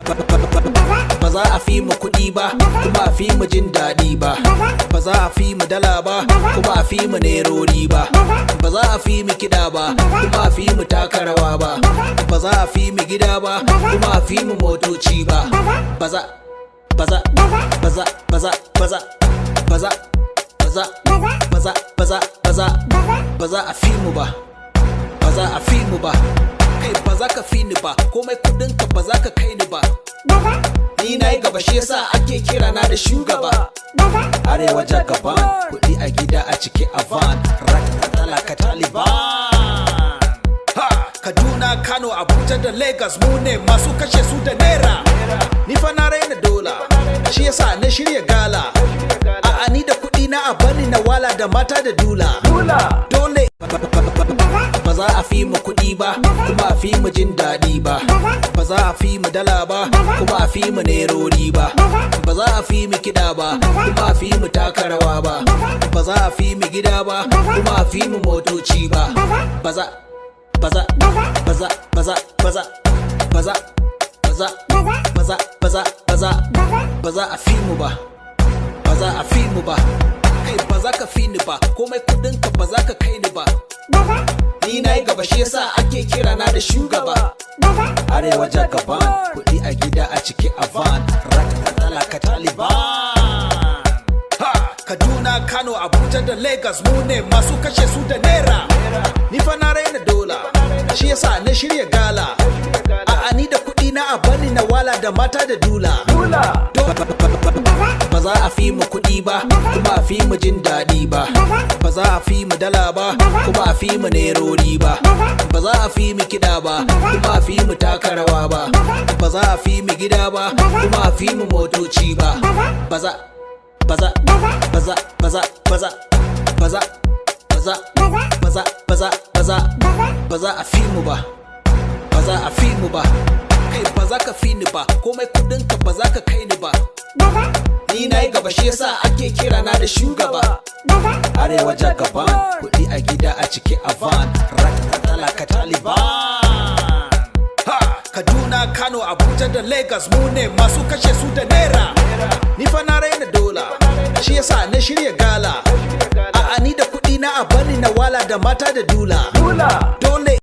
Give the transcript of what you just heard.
Ba za a fi mu kuɗi ba kuma a fi mu jin daɗi ba. Ba za a fi mu dala ba kuma a fi mu nerori ba. Ba za a fi mu kiɗa ba kuma a fi mu taka rawa ba. Ba za a fi mu gida ba kuma a fi mu motoci ba. Ba za baza baza baza baza baza baza baza baza baza baza a fi mu ba. Baza a fi mu ba. Kai ba za ka fi ni ba, komai kudin ka ba za ka kai ni ba. Ni na yi gaba shi yasa ake kira na da shugaba. Arewa jagaban, kuɗi a gida a ciki a van, talaka Taliban. Kaduna, Kano, Abuja da Lagos mu ne masu kashe su da naira. Ni fa na raina dola, shi yasa na shirya gala. A'a ni da kuɗi na a bani na wala da mata da dula. Dole ba za a fi mu kuɗi ba kuma a fi mu jin daɗi ba. Ba za a fi mu dala ba kuma a fi mu nerori ba. Ba za a fi mu kiɗa ba kuma a fi mu taka rawa ba. Ba za a fi mu gida ba kuma a fi mu motoci ba. Baza baza baza baza baza baza baza baza baza baza baza a fi mu ba. Baza a fi mu ba. Kai ba za ka fi ni ba, komai kudin ka ba za ka kai ni ba. Ni na yi gaba shi yasa ake kira na da shugaba. Arewa jagaban, kuɗi a gida a ciki a van, talaka Taliban. Kaduna, Kano, Abuja da Lagos mu ne masu kashe su da naira. Ni fa na raina dola, shi yasa na shirya gala. A'a ni da kuɗi na a bani na wala da mata da dula. Ba za a fi mu kuɗi ba kuma a fi mu jin daɗi ba. Ba za a fi mu dala ba kuma a fi mu nerori ba. Ba za a fi mu kiɗa ba kuma a fi mu taka rawa ba. Ba za a fi mu gida ba kuma a fi mu motoci ba. Baza baza baza baza baza baza baza baza baza baza baza a fi mu ba. Baza a fi mu ba. Kai ba za ka fi ni ba, komai kudin ka ba za ka kai ni ba. Ni na yi gaba shi yasa ake kira na da shugaba. Arewa jagaban, kuɗi a gida a ciki a van, talaka Taliban. Kaduna, Kano, Abuja da Lagos mu ne masu kashe su da naira. Ni fa na raina dola, shi yasa na shirya gala. A'a ni da kuɗi na a bani na wala da mata da dula. Dole